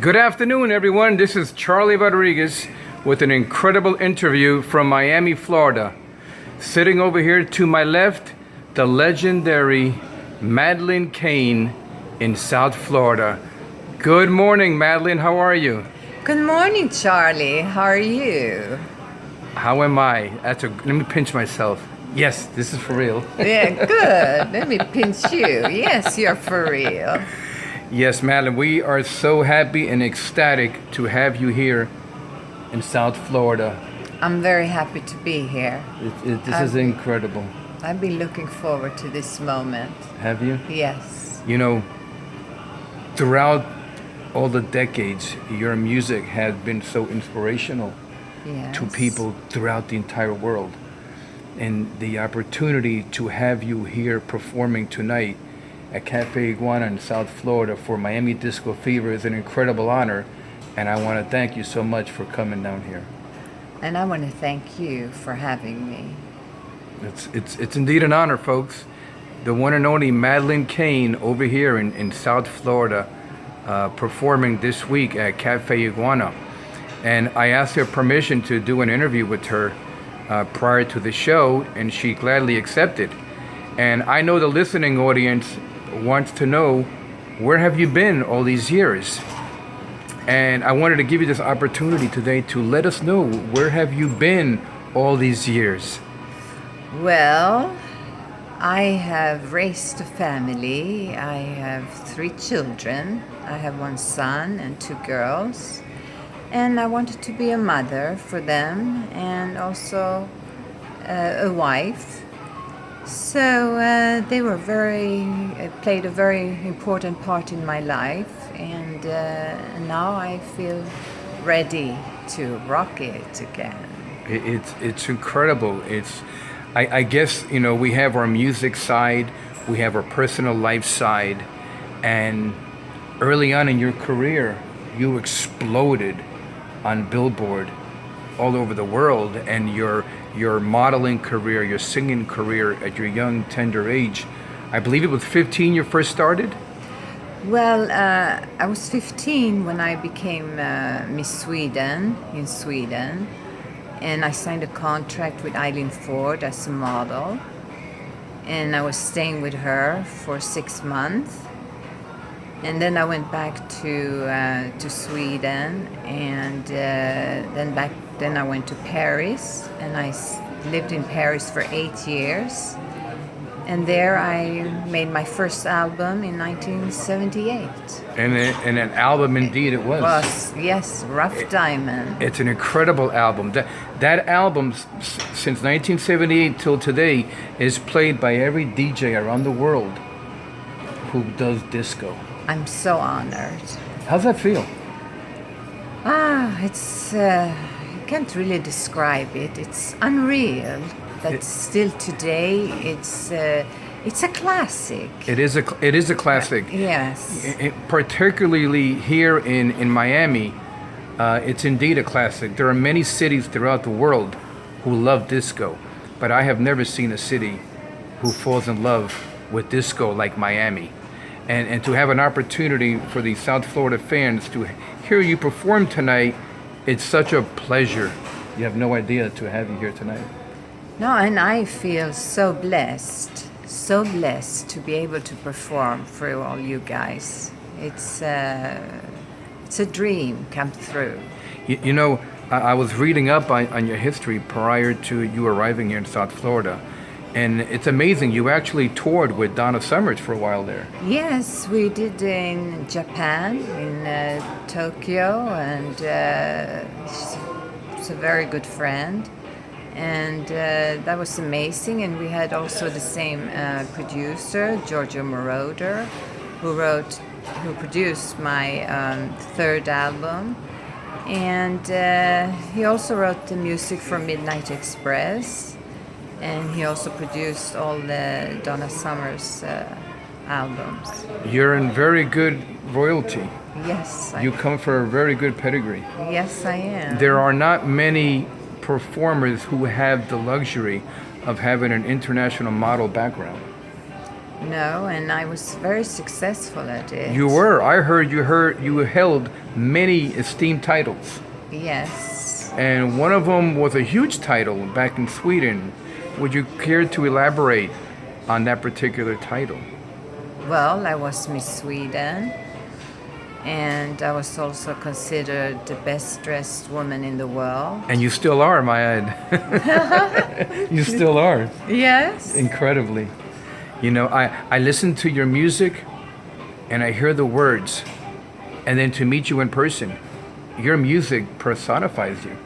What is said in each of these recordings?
Good afternoon, everyone. This is Charlie Rodriguez with an incredible interview from Miami, Florida. Sitting over here to my left, the legendary Madleen Kane in South Florida. Good morning, Madleen. How are you? Good morning, Charlie. How are you? How am I? Let me pinch myself. Yes, this is for real. Yeah, good. Let me pinch you. Yes, you're for real. Yes, Madleen, we are so happy and ecstatic to have you here in South Florida. I'm very happy to be here. This is incredible. I've been looking forward to this moment. Have you? Yes. You know, throughout all the decades, your music has been so inspirational Yes. to people throughout the entire world. And the opportunity to have you here performing tonight at Cafe Iguana in South Florida for Miami Disco Fever is an incredible honor, and I want to thank you so much for coming down here. And I want to thank you for having me. It's indeed an honor, folks. The one and only Madleen Kane over here in South Florida, performing this week at Cafe Iguana. And I asked her permission to do an interview with her prior to the show, and she gladly accepted. And I know the listening audience wants to know, where have you been all these years? And I wanted to give you this opportunity today to let us know, where have you been all these years? Well, I have raised a family. I have 3 children. I have 1 son and 2 girls. And I wanted to be a mother for them and also a wife. So they were played a very important part in my life, and now I feel ready to rock it again. It's incredible. I guess, you know, we have our music side, we have our personal life side, and early on in your career, you exploded on Billboard all over the world, and your modeling career, your singing career at your young, tender age. I believe it was 15 you first started? Well, I was 15 when I became Miss Sweden in Sweden, and I signed a contract with Eileen Ford as a model, and I was staying with her for 6 months. And then I went back to Sweden, and then I went to Paris, and I lived in Paris for 8 years. And there I made my first album in 1978. And an album indeed it was. Yes, Rough Diamond. It's an incredible album. That album, since 1978 till today, is played by every DJ around the world who does disco. I'm so honored. How's that feel? It's you can't really describe it. It's unreal that still today it's a classic. It is a classic. Yes. Particularly here in Miami, it's indeed a classic. There are many cities throughout the world who love disco, but I have never seen a city who falls in love with disco like Miami. And to have an opportunity for the South Florida fans to hear you perform tonight, it's such a pleasure. You have no idea to have you here tonight. No, and I feel so blessed to be able to perform for all you guys. It's a dream come true. You know, I was reading up on your history prior to you arriving here in South Florida. And it's amazing, you actually toured with Donna Summers for a while there. Yes, we did in Japan, in Tokyo, and she's a very good friend. And that was amazing. And we had also the same producer, Giorgio Moroder, who produced my 3rd album. And he also wrote the music for Midnight Express. And he also produced all the Donna Summers albums. You're in very good royalty. Yes. You come from a very good pedigree. Yes, I am. There are not many performers who have the luxury of having an international model background. No, and I was very successful at it. You were. I heard you held many esteemed titles. Yes. And one of them was a huge title back in Sweden. Would you care to elaborate on that particular title? Well, I was Miss Sweden, and I was also considered the best dressed woman in the world. And you still are, my ad. You still are. Yes. Incredibly. You know, I listen to your music and I hear the words, and then to meet you in person, your music personifies you.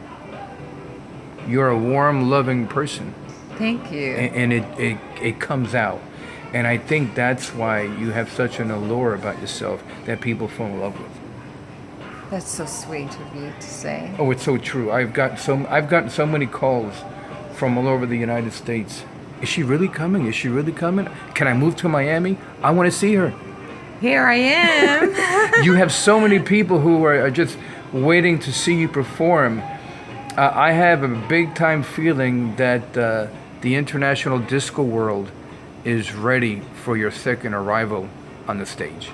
You're a warm, loving person, Thank you. and it comes out. And I think that's why you have such an allure about yourself that people fall in love with. That's so sweet of you to say. Oh, it's so true. I've gotten so many calls from all over the United States. Is she really coming? Is she really coming? Can I move to Miami? I want to see her. Here I am. You have so many people who are just waiting to see you perform. I have a big time feeling that the international disco world is ready for your second arrival on the stage.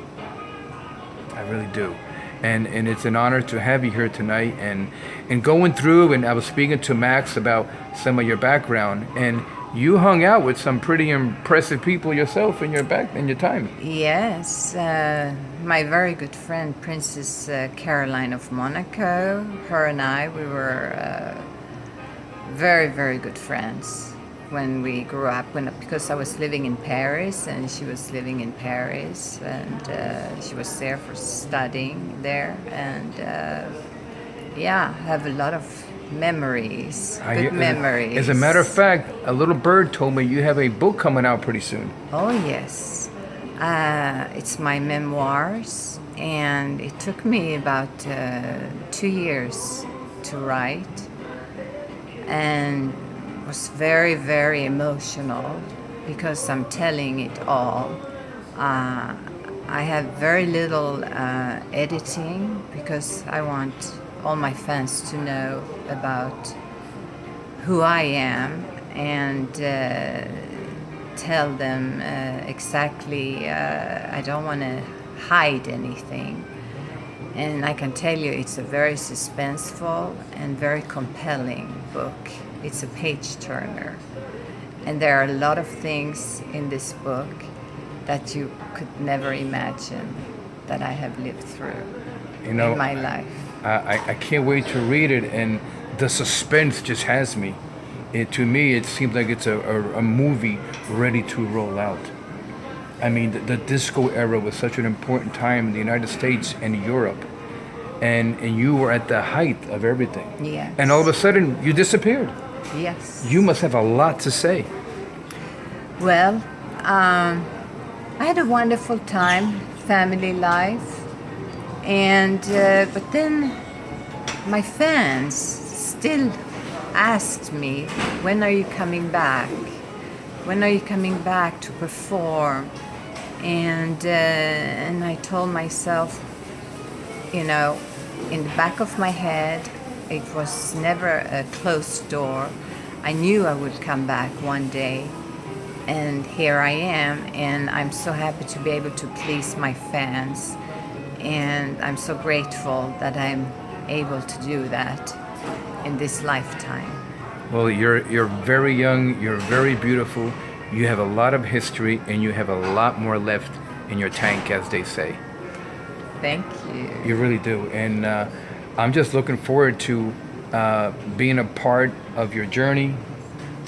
I really do. And it's an honor to have you here tonight. And going through, and I was speaking to Max about some of your background, and you hung out with some pretty impressive people yourself in your time. Yes, my very good friend, Princess Caroline of Monaco, her and I, we were very, very good friends when we grew up. Because I was living in Paris and she was living in Paris, and she was there for studying there, and yeah, I have a lot of memories, good memories. As a matter of fact, a little bird told me you have a book coming out pretty soon. Oh yes, it's my memoirs, and it took me about 2 years to write, and was very, very emotional because I'm telling it all. I have very little editing because I want all my fans to know about who I am, and tell them exactly. I don't want to hide anything. And I can tell you it's a very suspenseful and very compelling book. It's a page turner. And there are a lot of things in this book that you could never imagine that I have lived through in my life. I can't wait to read it, and the suspense just has me. To me, it seems like it's a movie ready to roll out. I mean, the disco era was such an important time in the United States and Europe, and you were at the height of everything. Yes. And all of a sudden, you disappeared. Yes. You must have a lot to say. Well, I had a wonderful time, family life, and but then my fans still asked me, when are you coming back? When are you coming back to perform? And I told myself, you know, in the back of my head, it was never a closed door. I knew I would come back one day, and here I am, and I'm so happy to be able to please my fans, and I'm so grateful that I'm able to do that in this lifetime. Well, you're very young, you're very beautiful, you have a lot of history, and you have a lot more left in your tank, as they say. Thank you. You really do. And I'm just looking forward to being a part of your journey.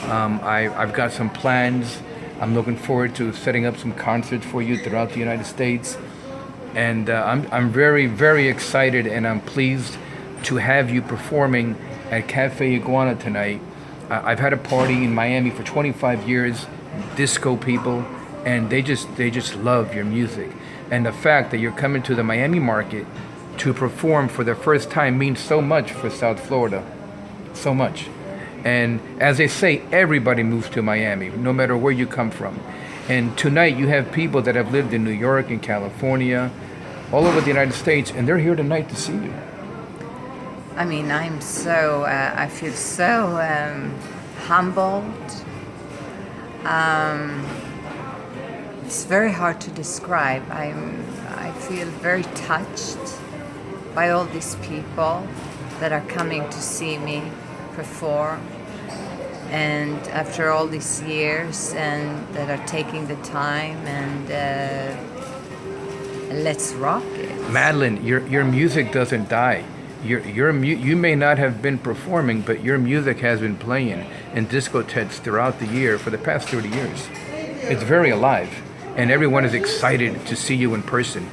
I've got some plans. I'm looking forward to setting up some concerts for you throughout the United States. And I'm very, very excited, and I'm pleased to have you performing at Cafe Iguana tonight. I've had a party in Miami for 25 years, disco people, and they just love your music. And the fact that you're coming to the Miami market to perform for the first time means so much for South Florida, so much. And as they say, everybody moves to Miami, no matter where you come from. And tonight you have people that have lived in New York and California, all over the United States, and they're here tonight to see you. I mean, I feel so humbled, It's very hard to describe. I feel very touched by all these people that are coming to see me perform, and after all these years, and that are taking the time and let's rock it. Madleen, your music doesn't die. You may not have been performing, but your music has been playing in discotheques throughout the year for the past 30 years. It's very alive, and everyone is excited to see you in person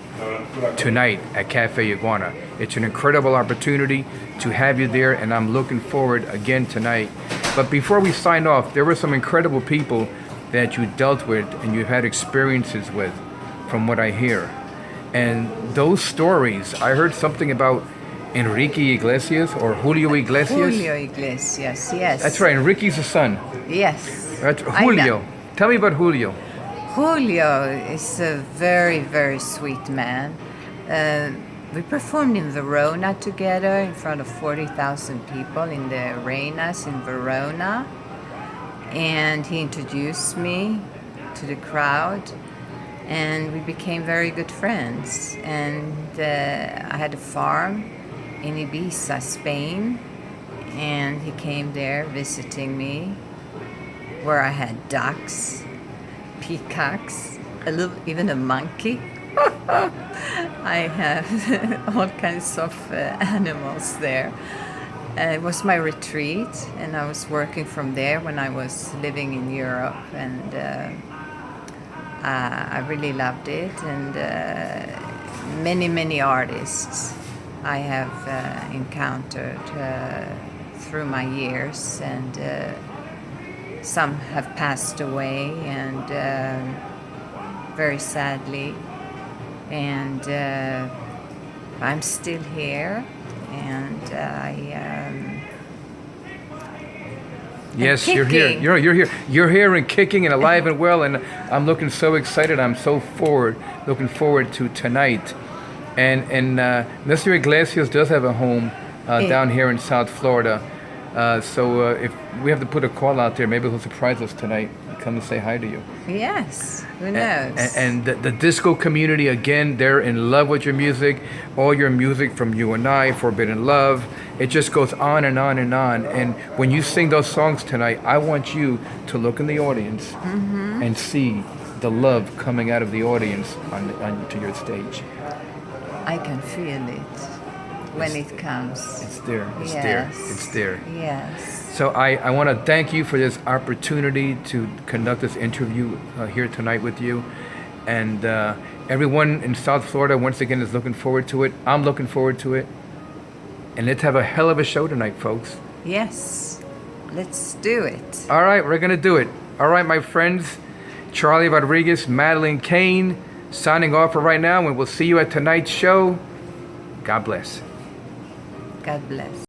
tonight at Cafe Iguana. It's an incredible opportunity to have you there, and I'm looking forward again tonight. But before we sign off, there were some incredible people that you dealt with and you've had experiences with, from what I hear. And those stories, I heard something about Enrique Iglesias or Julio Iglesias. Julio Iglesias, yes. That's right, Enrique's the son. Yes. That's Julio. Tell me about Julio. Julio is a very, very sweet man. We performed in Verona together in front of 40,000 people in the arenas in Verona. And he introduced me to the crowd, and we became very good friends. And I had a farm in Ibiza, Spain, and he came there visiting me, where I had ducks, peacocks, even a monkey. I have all kinds of animals there. It was my retreat, and I was working from there when I was living in Europe, and I really loved it. And many, many artists I have encountered through my years, and some have passed away, and very sadly. And I'm still here, and Yes, you're here. You're here. You're here and kicking and alive and well. And I'm looking so excited. I'm so looking forward to tonight. And Mr. Iglesias does have a home down here in South Florida. So if we have to put a call out there, maybe he'll surprise us tonight. Come and say hi to you. Yes, who knows? And the disco community, again, they're in love with your music. All your music from You and I, Forbidden Love. It just goes on and on and on. And when you sing those songs tonight, I want you to look in the audience and see the love coming out of the audience onto your stage. I can feel it when it comes. It's there. It's yes. there. It's there. Yes. So I want to thank you for this opportunity to conduct this interview here tonight with you. And everyone in South Florida, once again, is looking forward to it. I'm looking forward to it. And let's have a hell of a show tonight, folks. Yes. Let's do it. All right, we're going to do it. All right, my friends. Charlie Rodriguez, Madleen Kane, signing off for right now. And we'll see you at tonight's show. God bless. God bless.